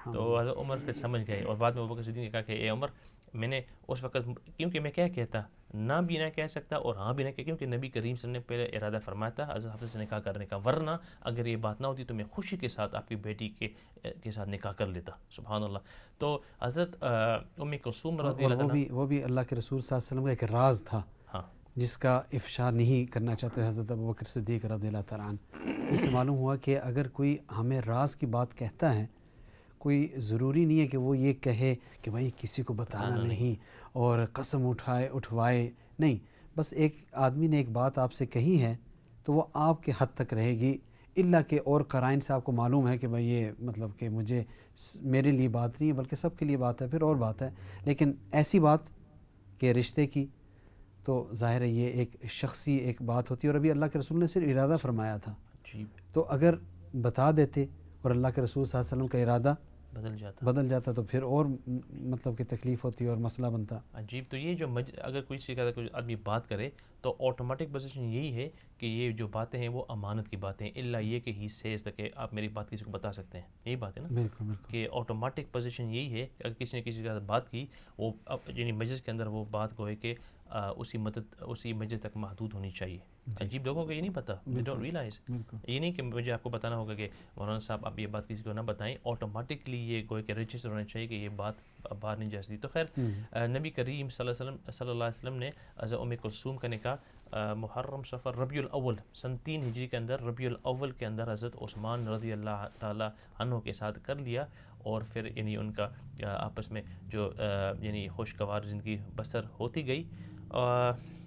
تو حضرت عمر پھر سمجھ گئے، اور بعد میں ابوبکر صدیق نے کہا کہ اے عمر میں نے اس وقت کیونکہ میں کیا کہتا نہ بھی نہ کہہ سکتا اور ہاں بھی نہ کیونکہ نبی کریم صلی اللہ علیہ وسلم نے پہلے ارادہ فرمایا تھا حضرت حفصہ سے نکاح کرنے کا، ورنہ اگر یہ بات نہ ہوتی تو میں خوشی کے ساتھ آپ کی بیٹی کے ساتھ نکاح کر لیتا۔ سبحان اللہ۔ تو حضرت ام کلثوم رضی اللہ عنہ، وہ بھی اللہ کے رسول صلی اللہ علیہ وسلم کا ایک راز تھا جس کا افشا نہیں کرنا چاہتے حضرت ابوبکر صدیق رضی اللہ تعالیٰ عنہ۔ اس سے معلوم ہوا کہ اگر کوئی ہمیں راز کی بات کہتا ہے، کوئی ضروری نہیں ہے کہ وہ یہ کہے کہ بھائی کسی کو بتانا نہیں اور قسم اٹھوائے، نہیں، بس ایک آدمی نے ایک بات آپ سے کہی ہے تو وہ آپ کے حد تک رہے گی، الا کہ اور قرائن سے آپ کو معلوم ہے کہ بھائی یہ مطلب کہ مجھے میرے لیے بات نہیں ہے بلکہ سب کے لیے بات ہے، پھر اور بات ہے. لیکن ایسی بات کہ رشتے کی تو ظاہر ہے یہ ایک شخصی ایک بات ہوتی ہے، اور ابھی اللہ کے رسول نے صرف ارادہ فرمایا تھا. تو اگر بتا دیتے اور اللہ کے رسول صلی اللہ علیہ وسلم کا ارادہ بدل جاتا تو پھر اور مطلب کہ تکلیف ہوتی اور مسئلہ بنتا. عجیب. تو یہ جو اگر کوئی چیز کوئی آدمی بات کرے تو آٹومیٹک پوزیشن یہی ہے کہ یہ جو باتیں ہیں وہ امانت کی باتیں ہیں، الا یہ کہ ہی سیز تک کہ آپ میری بات کسی کو بتا سکتے ہیں. یہی بات ہے نا. بالکل بالکل کہ آٹومیٹک پوزیشن یہی ہے کہ اگر کسی نے کسی کے ساتھ بات کی وہ یعنی مجلس کے اندر وہ بات کو ہے کہ اسی مجلس تک محدود ہونی چاہیے. عجیب. لوگوں کو یہ نہیں پتہ، they don't realize. یہ نہیں کہ مجھے آپ کو بتانا ہوگا کہ مولانا صاحب آپ یہ بات کسی کو نہ بتائیں، آٹومیٹکلی یہ کوئی کہ رجسٹر ہونا چاہیے کہ یہ بات باہر نہیں جا سکتی. تو خیر نبی کریم صلی اللہ علیہ وسلم نے حضرت ام کلثوم کا نکاح محرم صفر ربیع الاول سن 3 ہجری کے اندر ربیع الاول کے اندر حضرت عثمان رضی اللہ تعالیٰ عنہ کے ساتھ کر لیا، اور پھر یعنی ان کا آپس میں جو یعنی خوشگوار زندگی بسر ہوتی گئی.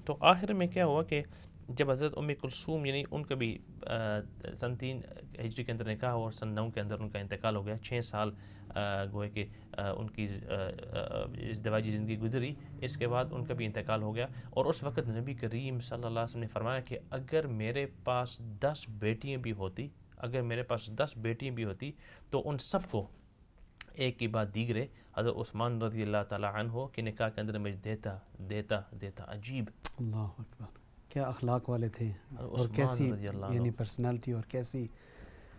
تو آخر میں کیا ہوا کہ جب حضرت ام کلثوم یعنی ان کا بھی سن 3 ہجری کے اندر نکاح اور سن 9 کے اندر ان کا انتقال ہو گیا. 6 سال گوئے کہ ان کی ازدواجی زندگی گزری. اس کے بعد ان کا بھی انتقال ہو گیا، اور اس وقت نبی کریم صلی اللہ علیہ وسلم نے فرمایا کہ اگر میرے پاس 10 بیٹیاں بھی ہوتی تو ان سب کو ایک کی بعد دیگرے حضرت عثمان رضی اللہ تعالیٰ عنہ کے نکاح کے اندر مجھے دیتا. عجیب. اللہ اکبر. کیا اخلاق والے تھے، اور کیسی یعنی پرسنالٹی، اور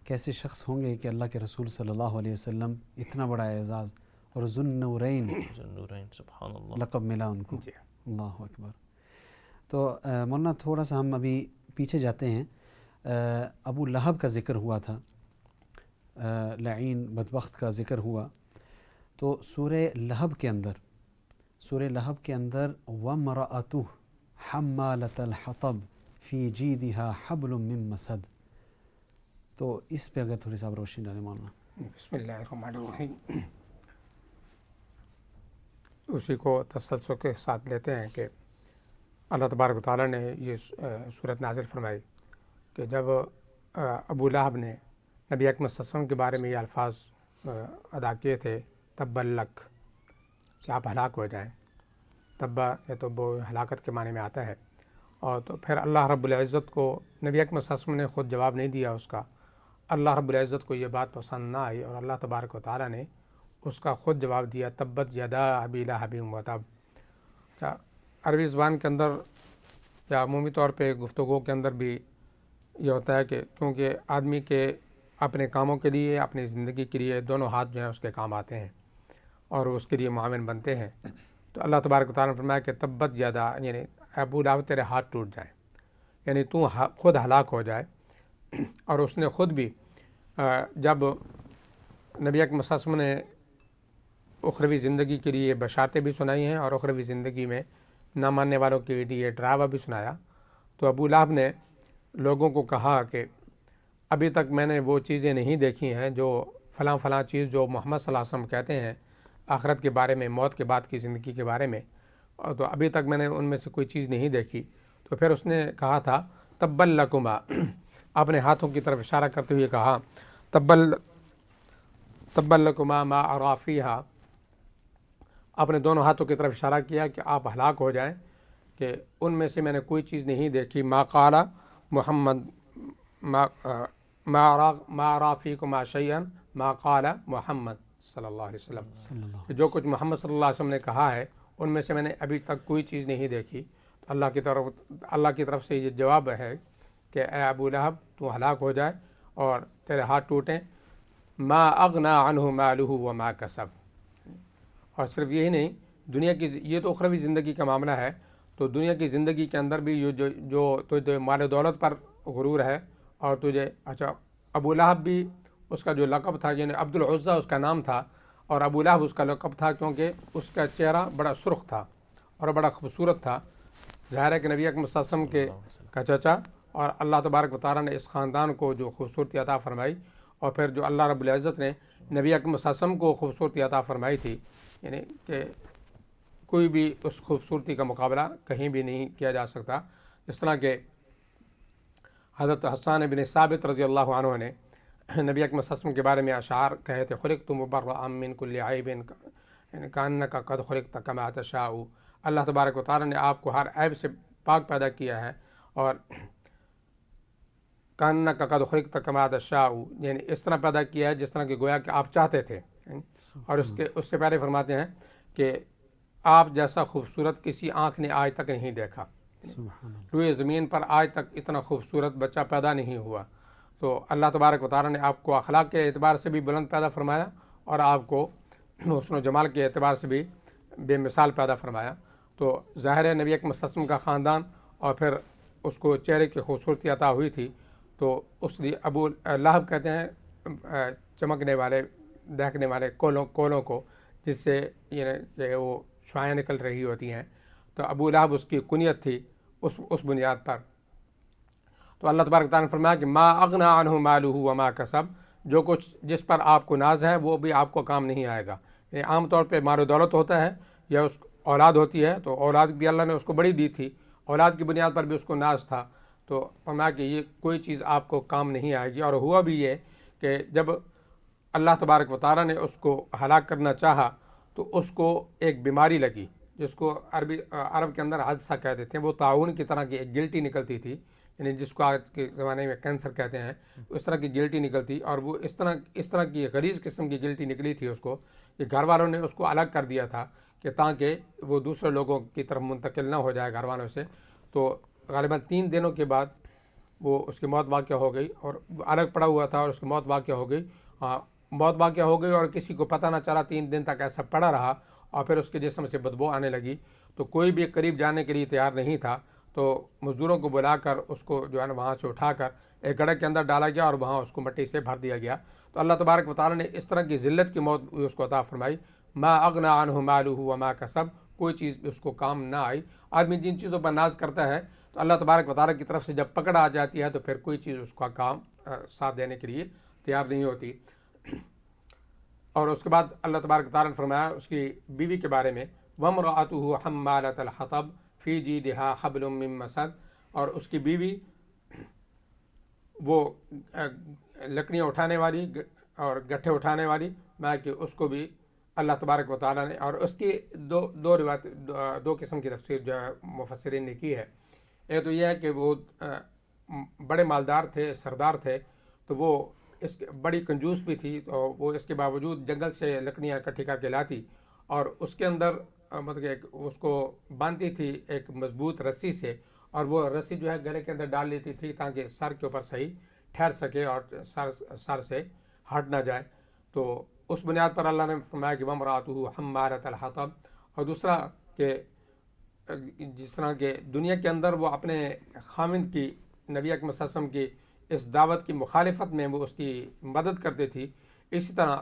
کیسے شخص ہوں گے کہ اللہ کے رسول صلی اللہ علیہ وسلم اتنا بڑا اعزاز اور ذو النورین سبحان اللہ لقب ملا ان کو. اللہ اکبر. تو مولانا تھوڑا سا ہم ابھی پیچھے جاتے ہیں. ابو لہب کا ذکر ہوا تھا، لعین بدبخت کا ذکر ہوا. تو سورہ لہب کے اندر وَامْرَأَتُهُ حَمَّالَةَ الْحَطَبِ فِي جِيدِهَا حَبْلٌ مِّن مَّسَدٍ. تو اس پہ اگر تھوڑی سی روشنی ڈالیں مولانا. بسم اللہ الرحمن الرحیم. اسی کو تسلسل کے ساتھ لیتے ہیں کہ اللہ تبارک و تعالیٰ نے یہ صورت نازل فرمائی کہ جب ابو لہب نے نبی اکرم صلی اللہ علیہ وسلم کے بارے میں یہ الفاظ ادا کیے تھے، تب لک، کہ آپ ہلاک ہو جائیں. تبا یہ تو وہ ہلاکت کے معنی میں آتا ہے. اور تو پھر اللہ رب العزت کو نبی اکرم صلی اللہ علیہ وسلم نے خود جواب نہیں دیا اس کا. اللہ رب العزت کو یہ بات پسند نہ آئی، اور اللہ تبارک و تعالیٰ نے اس کا خود جواب دیا، تبت یدا ابی لہب وتب. عربی زبان کے اندر یا عمومی طور پہ گفتگو کے اندر بھی یہ ہوتا ہے کہ کیونکہ آدمی کے اپنے کاموں کے لیے، اپنی زندگی کے لیے دونوں ہاتھ جو ہیں اس کے کام آتے ہیں اور اس کے لیے معاون بنتے ہیں. تو اللہ تبارک و تعالیٰ نے فرمایا کہ تبت یدا، یعنی ابو لہب تیرے ہاتھ ٹوٹ جائیں، یعنی تو خود ہلاک ہو جائے. اور اس نے خود بھی جب نبی اکرم صلی اللہ علیہ وسلم نے اخروی زندگی کے لیے بشارتیں بھی سنائی ہیں اور اخروی زندگی میں نہ ماننے والوں کے لیے ڈراوا بھی سنایا، تو ابو لہب نے لوگوں کو کہا کہ ابھی تک میں نے وہ چیزیں نہیں دیکھی ہیں جو فلاں چیز جو محمد صلی اللہ علیہ وسلم کہتے ہیں آخرت کے بارے میں، موت کے بعد کی زندگی کے بارے میں، تو ابھی تک میں نے ان میں سے کوئی چیز نہیں دیکھی. تو پھر اس نے کہا تھا تبا لکما، اپنے ہاتھوں کی طرف اشارہ کرتے ہوئے کہا تبا لکما ما ارا فیہا، اپنے دونوں ہاتھوں کی طرف اشارہ کیا کہ آپ ہلاک ہو جائیں کہ ان میں سے میں نے کوئی چیز نہیں دیکھی. ما قال محمد ما ارا فیکما شیئا ما قال محمد صلی اللہ علیہ وسلم، کہ جو کچھ محمد صلی اللہ علیہ وسلم نے کہا ہے ان میں سے میں نے ابھی تک کوئی چیز نہیں دیکھی. تو اللہ کی طرف سے یہ جواب ہے کہ اے ابو لہب تو ہلاک ہو جائے اور تیرے ہاتھ ٹوٹیں. ما اغنا عنہ مالہ وما کسب. اور صرف یہی نہیں، دنیا کی یہ تو اخروی زندگی کا معاملہ ہے، تو دنیا کی زندگی کے اندر بھی جو تجھے مال و دولت پر غرور ہے، اور تجھے ابو لہب بھی اس کا جو لقب تھا، یعنی عبد العزیٰ اس کا نام تھا، اور ابو لہب اس کا لقب تھا کیونکہ اس کا چہرہ بڑا سرخ تھا اور بڑا خوبصورت تھا. ظاہر ہے کہ نبی اکرم صلی اللہ علیہ وسلم کا چچا، اور اللہ تبارک و تعالیٰ نے اس خاندان کو جو خوبصورتی عطا فرمائی، اور پھر جو اللہ رب العزت نے نبی اکرم صلی اللہ علیہ وسلم کو خوبصورتی عطا فرمائی تھی، یعنی کہ کوئی بھی اس خوبصورتی کا مقابلہ کہیں بھی نہیں کیا جا سکتا. اس طرح کہ حضرت حسان بن ثابت رضی اللہ عنہ نے نبی اکرم صلی اللہ علیہ وسلم کے بارے میں اشعار کہے تھے، خلقت مبرأ من کل عیب کانک قد خلقت کما تشاء۔ اللہ تبارک و تعالیٰ نے آپ کو ہر عیب سے پاک پیدا کیا ہے، اور کانک قد خلقت کما تشاء، یعنی اس طرح پیدا کیا ہے جس طرح کہ گویا کہ آپ چاہتے تھے۔ اور اس سے پہلے فرماتے ہیں کہ آپ جیسا خوبصورت کسی آنکھ نے آج تک نہیں دیکھا، روئے زمین پر آج تک اتنا خوبصورت بچہ پیدا نہیں ہوا۔ تو اللہ تبارک و تعالیٰ نے آپ کو اخلاق کے اعتبار سے بھی بلند پیدا فرمایا، اور آپ کو حسن و جمال کے اعتبار سے بھی بے مثال پیدا فرمایا۔ تو ظاہر ہے نبی اکرم صلی اللہ علیہ وسلم کا خاندان، اور پھر اس کو چہرے کی خوبصورتی عطا ہوئی تھی، تو اس لیے ابو لہب کہتے ہیں چمکنے والے دہکنے والے کولوں کو، جس سے کہ وہ شعائیں نکل رہی ہوتی ہیں، تو ابو لہب اس کی کنیت تھی اس بنیاد پر۔ تو اللہ تبارک تعالیٰ نے فرمایا کہ ما اغنی عنہ مالہ وما کسب، جو کچھ جس پر آپ کو ناز ہے وہ بھی آپ کو کام نہیں آئے گا۔ یعنی عام طور پہ مال و دولت ہوتا ہے یا اس اولاد ہوتی ہے، تو اولاد بھی اللہ نے اس کو بڑی دی تھی، اولاد کی بنیاد پر بھی اس کو ناز تھا، تو فرمایا کہ یہ کوئی چیز آپ کو کام نہیں آئے گی۔ اور ہوا بھی یہ کہ جب اللہ تبارک و تعالیٰ نے اس کو ہلاک کرنا چاہا تو اس کو ایک بیماری لگی، جس کو عرب کے اندر حادثہ کہتے تھے، وہ طاعون کی طرح کی ایک گلٹی نکلتی تھی، یعنی جس کو آج کے زمانے میں کینسر کہتے ہیں، اس طرح کی گلٹی نکلتی، اور وہ اس طرح کی غلیظ قسم کی گلٹی نکلی تھی اس کو، کہ گھر والوں نے اس کو الگ کر دیا تھا کہ تاکہ وہ دوسرے لوگوں کی طرف منتقل نہ ہو جائے گھر والوں سے۔ تو غالباً 3 دنوں کے بعد وہ اس کی موت واقع ہو گئی، اور الگ پڑا ہوا تھا اور اس کی موت واقع ہو گئی۔ موت واقع ہو گئی اور کسی کو پتہ نہ چلا، 3 دن تک ایسا پڑا رہا، اور پھر اس کے جسم سے بدبو آنے لگی، تو کوئی بھی قریب جانے کے لیے تیار نہیں تھا۔ تو مزدوروں کو بلا کر اس کو جو ہے نا وہاں سے اٹھا کر ایک گڑھے کے اندر ڈالا گیا، اور وہاں اس کو مٹی سے بھر دیا گیا۔ تو اللہ تبارک و تعالیٰ نے اس طرح کی ذلت کی موت اس کو عطا فرمائی، ما اغنی عنہ مالہ وما کسب، کوئی چیز اس کو کام نہ آئی۔ آدمی جن چیزوں پر ناز کرتا ہے تو اللہ تبارک و تعالیٰ کی طرف سے جب پکڑ آ جاتی ہے تو پھر کوئی چیز اس کا کام ساتھ دینے کے لیے تیار نہیں ہوتی۔ اور اس کے بعد اللہ تبارک و تعالیٰ نے فرمایا اس کی بیوی کے بارے میں، وامرأتہ حمالۃ الحطب فی جیدہا حبل من مسد، اور اس کی بیوی وہ لکڑیاں اٹھانے والی اور گٹھے اٹھانے والی، میں کہ اس کو بھی اللہ تبارک و تعالیٰ نے، اور اس کی دو روایت، 2 قسم کی تفسیر جو ہے مفسرین نے کی ہے۔ ایک تو یہ ہے کہ وہ بڑے مالدار تھے، سردار تھے، تو وہ بڑی کنجوس بھی تھی، تو وہ اس کے باوجود جنگل سے لکڑیاں اکٹھی کر کے لاتی، اور اس کے اندر مطلب کہ اس کو باندھتی تھی ایک مضبوط رسی سے، اور وہ رسی جو ہے گلے کے اندر ڈال لیتی تھی تاکہ سر کے اوپر صحیح ٹھہر سکے اور سر سے ہٹ نہ جائے۔ تو اس بنیاد پر اللہ نے فرمایا کہ وامرأتہ حمالۃ الحطب۔ اور دوسرا کہ جس طرح کہ دنیا کے اندر وہ اپنے خاوند کی، نبی اکرم صلی اللہ علیہ وسلم کی اس دعوت کی مخالفت میں وہ اس کی مدد کرتے تھی، اسی طرح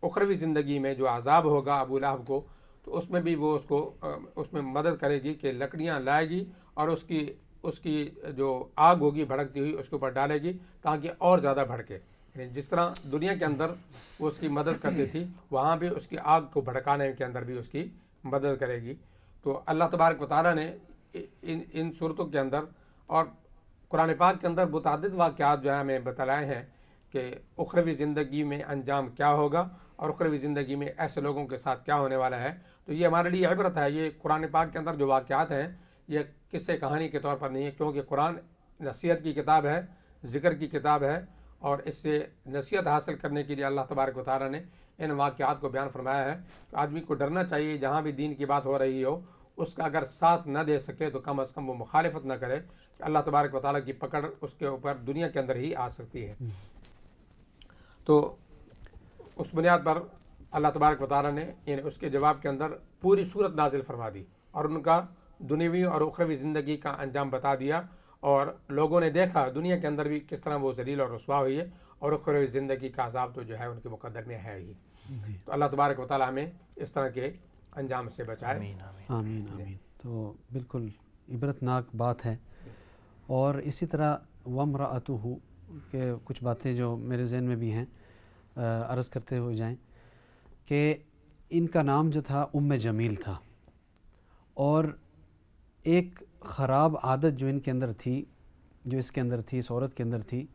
اخروی زندگی میں جو عذاب ہوگا ابو لہب کو، تو اس میں بھی وہ اس میں مدد کرے گی کہ لکڑیاں لائے گی اور اس کی جو آگ ہوگی بھڑکتی ہوئی اس کے اوپر ڈالے گی تاکہ اور زیادہ بھڑکے۔ یعنی جس طرح دنیا کے اندر وہ اس کی مدد کرتی تھی، وہاں بھی اس کی آگ کو بھڑکانے کے اندر بھی اس کی مدد کرے گی۔ تو اللہ تبارک و تعالیٰ نے ان صورتوں کے اندر اور قرآن پاک کے اندر متعدد واقعات جو ہے ہمیں بتلائے ہیں کہ اخروی زندگی میں انجام کیا ہوگا اور اخروی زندگی میں ایسے لوگوں کے ساتھ کیا ہونے والا ہے۔ تو یہ ہمارے لیے عبرت ہے۔ یہ قرآن پاک کے اندر جو واقعات ہیں یہ قصے کہانی کے طور پر نہیں ہے، کیونکہ قرآن نصیحت کی کتاب ہے، ذکر کی کتاب ہے، اور اس سے نصیحت حاصل کرنے کے لیے اللہ تبارک و تعالیٰ نے ان واقعات کو بیان فرمایا ہے کہ آدمی کو ڈرنا چاہیے جہاں بھی دین کی بات ہو رہی ہو، اس کا اگر ساتھ نہ دے سکے تو کم از کم وہ مخالفت نہ کرے، کہ اللہ تبارک و تعالیٰ کی پکڑ اس کے اوپر دنیا کے اندر ہی آ سکتی ہے۔ تو اس بنیاد پر اللہ تبارک و تعالیٰ نے یعنی اس کے جواب کے اندر پوری صورت نازل فرما دی اور ان کا دنیوی اور اخروی زندگی کا انجام بتا دیا، اور لوگوں نے دیکھا دنیا کے اندر بھی کس طرح وہ ذلیل اور رسوا ہوئی ہے، اور اخروی زندگی کا عذاب تو جو ہے ان کے مقدر میں ہے ہی۔ تو اللہ تبارک و تعالیٰ ہمیں اس طرح کے انجام سے بچائے۔ آمین آمین آمین۔ تو بالکل عبرتناک بات ہے۔ اور اسی طرح وامرأتہ کے کچھ باتیں جو میرے ذہن میں بھی ہیں عرض کرتے ہوئے جائیں کہ ان کا نام جو تھا جمیل تھا، اور ایک خراب عادت جو ان کے اندر تھی جو اس کے اندر تھی، اس عورت کے اندر تھی،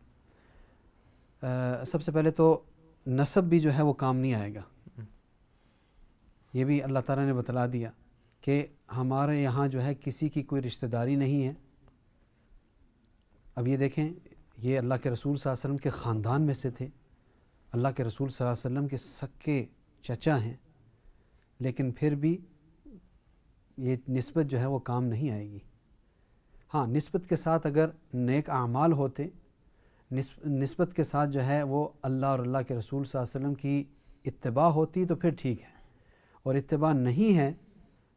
سب سے پہلے تو نسب بھی جو ہے وہ کام نہیں آئے گا. یہ بھی اللہ تعالیٰ نے بتلا دیا کہ ہمارے یہاں جو ہے کسی کی کوئی رشتہ داری نہیں ہے. اب یہ دیکھیں، یہ اللہ کے رسول صلی اللہ علیہ وسلم کے خاندان میں سے تھے، اللہ کے رسول صلی اللہ علیہ وسلم کے سکے چچا ہیں، لیکن پھر بھی یہ نسبت جو ہے وہ کام نہیں آئے گی. ہاں، نسبت کے ساتھ اگر نیک اعمال ہوتے، نسبت کے ساتھ جو ہے وہ اللہ اور اللہ کے رسول صلی اللہ علیہ وسلم کی اتباع ہوتی تو پھر ٹھیک ہے، اور اتباع نہیں ہے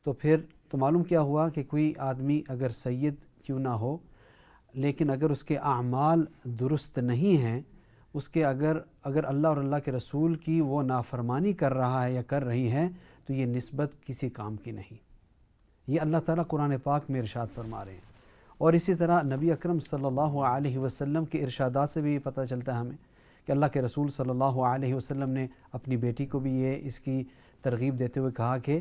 تو پھر تو معلوم کیا ہوا کہ کوئی آدمی اگر سید کیوں نہ ہو، لیکن اگر اس کے اعمال درست نہیں ہیں، اس کے اگر اللہ اور اللہ کے رسول کی وہ نافرمانی کر رہا ہے یا کر رہی ہے، تو یہ نسبت کسی کام کی نہیں. یہ اللہ تعالیٰ قرآن پاک میں ارشاد فرما رہے ہیں. اور اسی طرح نبی اکرم صلی اللہ علیہ وسلم کے ارشادات سے بھی پتہ چلتا ہے ہمیں کہ اللہ کے رسول صلی اللہ علیہ وسلم نے اپنی بیٹی کو بھی اس کی ترغیب دیتے ہوئے کہا کہ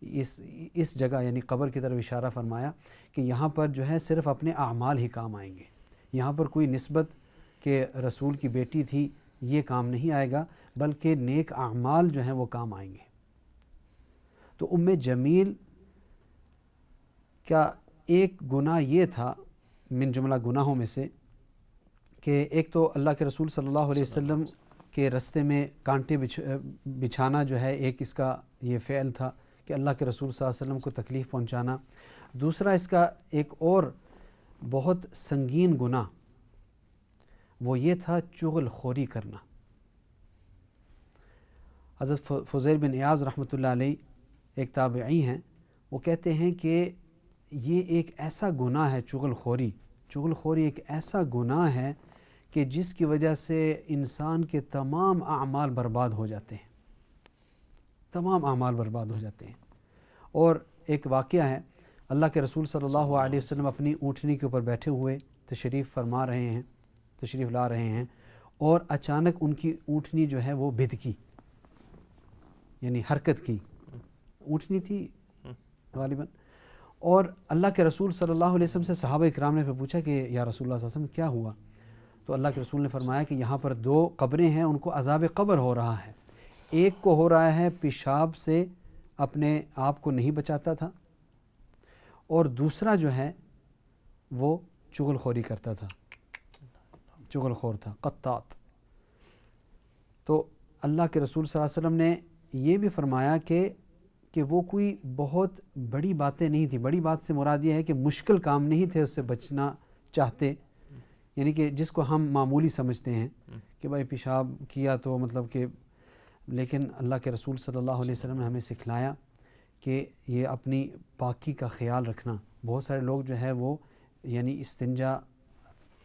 اس جگہ یعنی قبر کی طرف اشارہ فرمایا کہ یہاں پر جو ہے صرف اپنے اعمال ہی کام آئیں گے، یہاں پر کوئی نسبت کہ رسول کی بیٹی تھی یہ کام نہیں آئے گا، بلکہ نیک اعمال جو ہیں وہ کام آئیں گے. تو جمیل کا ایک گناہ یہ تھا من جملہ گناہوں میں سے کہ ایک تو اللہ کے رسول صلی اللہ علیہ وسلم کے رستے میں کانٹے بچھانا جو ہے ایک اس کا یہ فعل تھا کہ اللہ کے رسول صلی اللہ علیہ وسلم کو تکلیف پہنچانا. دوسرا اس کا ایک اور بہت سنگین گناہ وہ یہ تھا چغل خوری کرنا. حضرت فضیل بن عیاض رحمۃ اللہ علیہ ایک تابعی ہیں، وہ کہتے ہیں کہ یہ ایک ایسا گناہ ہے چغل خوری ایک ایسا گناہ ہے کہ جس کی وجہ سے انسان کے تمام اعمال برباد ہو جاتے ہیں، تمام اعمال برباد ہو جاتے ہیں. اور ایک واقعہ ہے، اللہ کے رسول صلی اللہ علیہ وسلم اپنی اونٹنی کے اوپر بیٹھے ہوئے تشریف لا رہے ہیں اور اچانک ان کی اونٹنی جو ہے وہ بھدکی، یعنی حرکت کی. اونٹنی تھی غالباً، اور اللہ کے رسول صلی اللہ علیہ وسلم سے صحابہ اکرام نے پھر پوچھا کہ یا رسول اللہ صلی اللہ علیہ وسلم کیا ہوا؟ تو اللہ کے رسول نے فرمایا کہ یہاں پر 2 قبریں ہیں، ان کو عذاب قبر ہو رہا ہے. ایک کو ہو رہا ہے پیشاب سے اپنے آپ کو نہیں بچاتا تھا، اور دوسرا جو ہے وہ چغل خوری کرتا تھا، چغل خور تھا، قطات. تو اللہ کے رسول صلی اللہ علیہ وسلم نے یہ بھی فرمایا کہ وہ کوئی بہت بڑی باتیں نہیں تھی. بڑی بات سے مراد یہ ہے کہ مشکل کام نہیں تھے اس سے بچنا چاہتے، یعنی کہ جس کو ہم معمولی سمجھتے ہیں کہ بھائی پیشاب کیا تو مطلب کہ، لیکن اللہ کے رسول صلی اللہ علیہ وسلم نے ہمیں سکھلایا کہ یہ اپنی پاکی کا خیال رکھنا. بہت سارے لوگ جو ہے وہ یعنی استنجا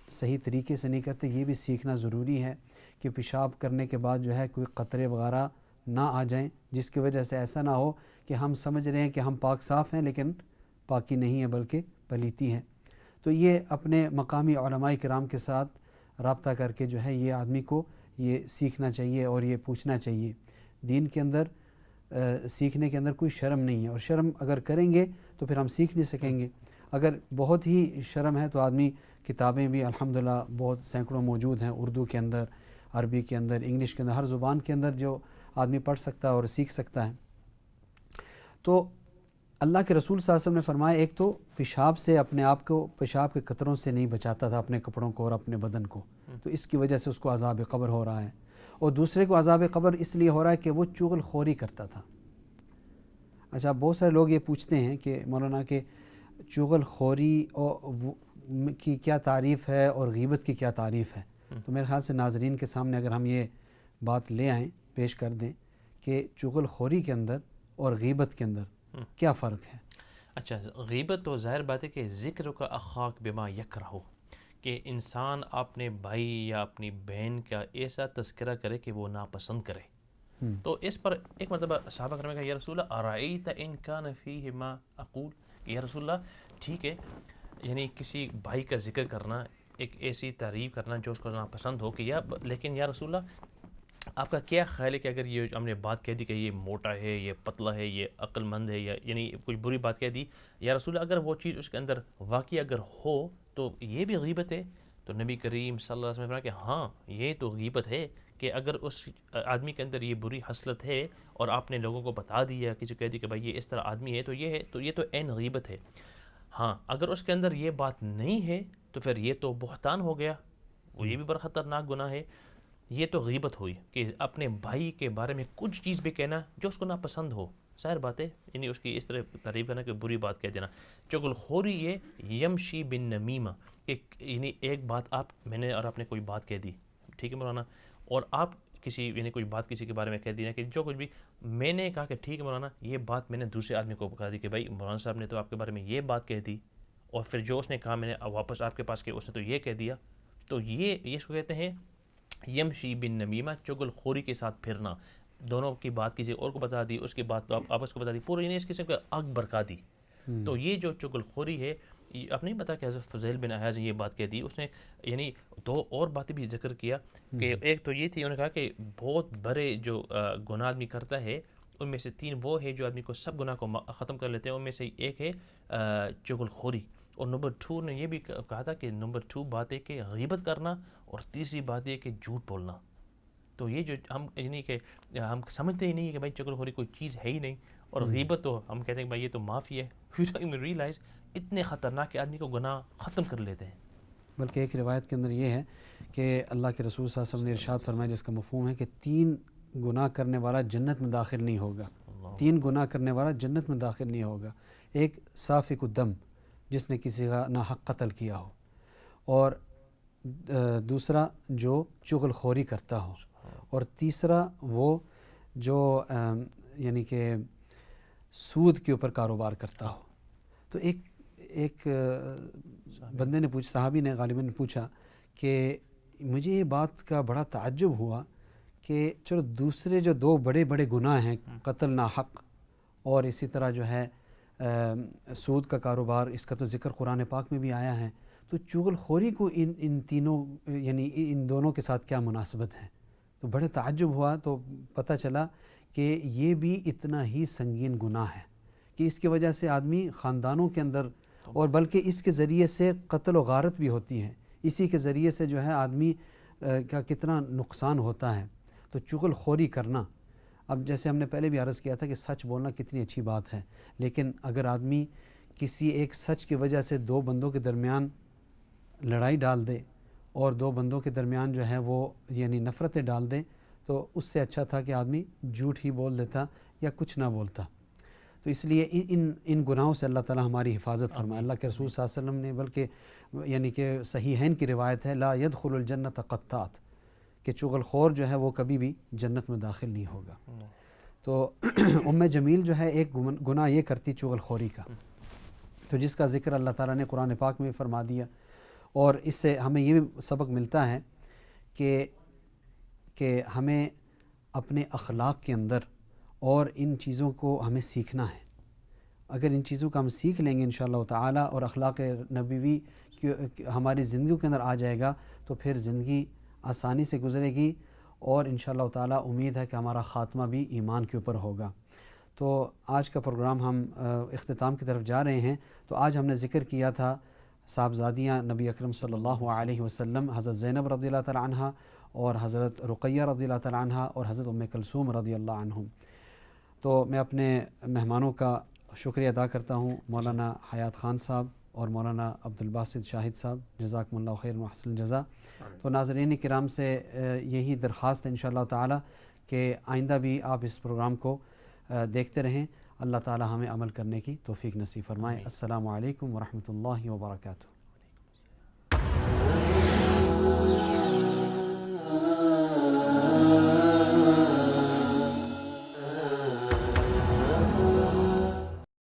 صحیح طریقے سے نہیں کرتے، یہ بھی سیکھنا ضروری ہے کہ پیشاب کرنے کے بعد جو ہے کوئی قطرے وغیرہ نہ آ جائیں، جس کی وجہ سے ایسا نہ ہو کہ ہم سمجھ رہے ہیں کہ ہم پاک صاف ہیں لیکن پاکی نہیں ہے بلکہ پلیتی ہے. تو یہ اپنے مقامی علماء کرام کے ساتھ رابطہ کر کے جو ہے یہ آدمی کو یہ سیکھنا چاہیے اور یہ پوچھنا چاہیے. دین کے اندر سیکھنے کے اندر کوئی شرم نہیں ہے، اور شرم اگر کریں گے تو پھر ہم سیکھ نہیں سکیں گے. اگر بہت ہی شرم ہے تو آدمی کتابیں بھی الحمدللہ بہت سینکڑوں موجود ہیں، اردو کے اندر، عربی کے اندر، انگلش کے اندر، ہر زبان کے اندر جو آدمی پڑھ سکتا ہے اور سیکھ سکتا ہے. تو اللہ کے رسول صلی اللہ علیہ وسلم نے فرمایا ایک تو پیشاب سے اپنے آپ کو پیشاب کے قطروں سے نہیں بچاتا تھا اپنے کپڑوں کو اور اپنے بدن کو، تو اس کی وجہ سے اس کو عذاب قبر ہو رہا ہے. اور دوسرے کو عذاب قبر اس لیے ہو رہا ہے کہ وہ چغل خوری کرتا تھا. اچھا، بہت سارے لوگ یہ پوچھتے ہیں کہ مولانا کہ چغل خوری کی کیا تعریف ہے اور غیبت کی کیا تعریف ہے؟ تو میرے خیال سے ناظرین کے سامنے اگر ہم یہ بات لے آئیں، پیش کر دیں کہ چغل خوری کے اندر اور غیبت کے اندر کیا فرق ہے. اچھا، غیبت تو ظاہر بات ہے کہ ذکر کا اخاک بما یکرہ، کہ انسان اپنے بھائی یا اپنی بہن کا ایسا تذکرہ کرے کہ وہ ناپسند کرے. تو اس پر ایک مرتبہ صحابہ کرام نے کہا یا رسول اللہ ارائیت ان کان فیہ ما اقول، کہ یا رسول اللہ ٹھیک ہے، یعنی کسی بھائی کا ذکر کرنا، ایک ایسی تعریف کرنا جو اس کو ناپسند ہو، کہ لیکن یا رسول اللہ آپ کا کیا خیال ہے کہ اگر یہ ہم نے بات کہہ دی کہ یہ موٹا ہے، یہ پتلا ہے، یہ عقل مند ہے، یا یعنی کوئی بری بات کہہ دی، یا رسول اللہ اگر وہ چیز اس کے اندر واقعی اگر ہو تو یہ بھی غیبت ہے. تو نبی کریم صلی اللہ علیہ وسلم نے فرمایا کہ ہاں یہ تو غیبت ہے کہ اگر اس آدمی کے اندر یہ بری خصلت ہے اور آپ نے لوگوں کو بتا دیا, کسی کو کہہ دی کہ بھائی یہ اس طرح آدمی ہے, تو یہ تو عین غیبت ہے. ہاں اگر اس کے اندر یہ بات نہیں ہے تو پھر یہ تو بہتان ہو گیا, وہ یہ بھی بڑا خطرناک گناہ ہے. یہ تو غیبت ہوئی کہ اپنے بھائی کے بارے میں کچھ چیز بھی کہنا جو اس کو ناپسند ہو, ظاہر بات ہے, یعنی اس کی اس طرح تعریف کرنا کہ بری بات کہہ دینا. چغل خوری یہ یمشی بن نمیمہ, کہ یعنی ایک بات میں نے اور آپ نے کوئی بات کہہ دی, ٹھیک ہے مولانا, اور آپ یعنی کوئی بات کسی کے بارے میں کہہ دی نا, کہ جو کچھ بھی میں نے کہا کہ ٹھیک ہے مولانا, یہ بات میں نے دوسرے آدمی کو کہا دی کہ بھائی مولانا صاحب نے تو آپ کے بارے میں یہ بات کہہ دی, اور پھر جو اس نے کہا میں نے واپس آپ کے پاس کہ اس نے تو یہ کہہ دیا. تو یہ اس کو کہتے ہیں یمشی بن نمیمہ, چغل خوری کے ساتھ پھرنا. دونوں کی بات کسی اور کو بتا دی, اس کی بات تو آپ آپس کو بتا دی, پورے یعنی اس قسم کا آگ برکا دی. تو یہ جو چغل خوری ہے, آپ نہیں پتا کہ حضرت فضیل بن عیاض نے یہ بات کہہ دی. اس نے یعنی دو اور باتیں بھی ذکر کیا کہ ایک تو یہ تھی, انہوں نے کہا کہ بہت بڑے جو گناہ آدمی کرتا ہے ان میں سے 3 وہ ہے جو آدمی کو سب گناہ کو ختم کر لیتے ہیں, ان میں سے ایک ہے چغل خوری. اور نمبر 2 نے یہ بھی کہا تھا کہ نمبر 2 بات ہے کہ غیبت کرنا, اور تیسری بات یہ کہ جھوٹ بولنا. تو یہ جو ہم یعنی کہ ہم سمجھتے ہی نہیں ہے کہ بھائی چغل خوری کوئی چیز ہے ہی نہیں, اور غیبت تو ہم کہتے ہیں کہ بھائی یہ تو معافی ہے. وی ڈونٹ ایون ریئلائز اتنے خطرناک کہ آدمی کو گناہ ختم کر لیتے ہیں. بلکہ ایک روایت کے اندر یہ ہے کہ اللہ کے رسول صلی اللہ علیہ وسلم نے ارشاد فرمایا, جس کا مفہوم ہے کہ 3 گناہ کرنے والا جنت میں داخل نہیں ہوگا. 3 گناہ کرنے والا جنت میں داخل نہیں ہوگا. ایک سافک الدم, جس نے کسی کا ناحق قتل کیا ہو, اور دوسرا جو چغل خوری کرتا ہو, اور تیسرا وہ جو یعنی کہ سود کے اوپر کاروبار کرتا ہو. تو ایک بندے نے صحابی نے غالباً پوچھا کہ مجھے یہ بات کا بڑا تعجب ہوا کہ چلو دوسرے جو 2 بڑے بڑے گناہ ہیں, قتل ناحق اور اسی طرح جو ہے سود کا کاروبار, اس کا تو ذکر قرآن پاک میں بھی آیا ہے, تو چغل خوری کو ان تینوں یعنی ان دونوں کے ساتھ کیا مناسبت ہے؟ تو بڑے تعجب ہوا. تو پتہ چلا کہ یہ بھی اتنا ہی سنگین گناہ ہے کہ اس کی وجہ سے آدمی خاندانوں کے اندر, اور بلکہ اس کے ذریعے سے قتل و غارت بھی ہوتی ہے, اسی کے ذریعے سے جو ہے آدمی کا کتنا نقصان ہوتا ہے. تو چغل خوری کرنا, اب جیسے ہم نے پہلے بھی عرض کیا تھا کہ سچ بولنا کتنی اچھی بات ہے, لیکن اگر آدمی کسی ایک سچ کی وجہ سے 2 بندوں کے درمیان لڑائی ڈال دے, اور 2 بندوں کے درمیان جو ہے وہ یعنی نفرتیں ڈال دے, تو اس سے اچھا تھا کہ آدمی جھوٹ ہی بول دیتا یا کچھ نہ بولتا. تو اس لیے ان گناہوں سے اللہ تعالی ہماری حفاظت فرمائے. اللہ کے رسول صلی اللہ علیہ وسلم نے بلکہ یعنی کہ صحیحین کی روایت ہے, لا يدخل الجنت قطات, کہ چغل خور جو ہے وہ کبھی بھی جنت میں داخل نہیں ہوگا. تو جمیل جو ہے ایک گناہ یہ کرتی چغل خوری کا, تو جس کا ذکر اللہ تعالیٰ نے قرآن پاک میں فرما دیا. اور اس سے ہمیں یہ بھی سبق ملتا ہے کہ ہمیں اپنے اخلاق کے اندر اور ان چیزوں کو ہمیں سیکھنا ہے. اگر ان چیزوں کا ہم سیکھ لیں گے انشاءاللہ تعالیٰ, اور اخلاق نبوی ہماری زندگیوں کے اندر آ جائے گا, تو پھر زندگی آسانی سے گزرے گی, اور انشاءاللہ تعالیٰ امید ہے کہ ہمارا خاتمہ بھی ایمان کے اوپر ہوگا. تو آج کا پروگرام ہم اختتام کی طرف جا رہے ہیں. تو آج ہم نے ذکر کیا تھا صاحبزادیاں نبی اکرم صلی اللہ علیہ وسلم, حضرت زینب رضی اللہ تعالیٰ عنہ, اور حضرت رقیہ رضی اللہ تعالیٰ عنہ, اور حضرت ام کلثوم رضی اللہ عنہم. تو میں اپنے مہمانوں کا شکریہ ادا کرتا ہوں, مولانا حیات خان صاحب اور مولانا عبدالباسط شاہد صاحب, جزاکم اللہ خیر محسن الجزا. تو ناظرین کرام سے یہی درخواست ہے انشاءاللہ تعالی کہ آئندہ بھی آپ اس پروگرام کو دیکھتے رہیں. اللہ تعالی ہمیں عمل کرنے کی توفیق نصیب فرمائے. السلام علیکم ورحمۃ اللہ وبرکاتہ.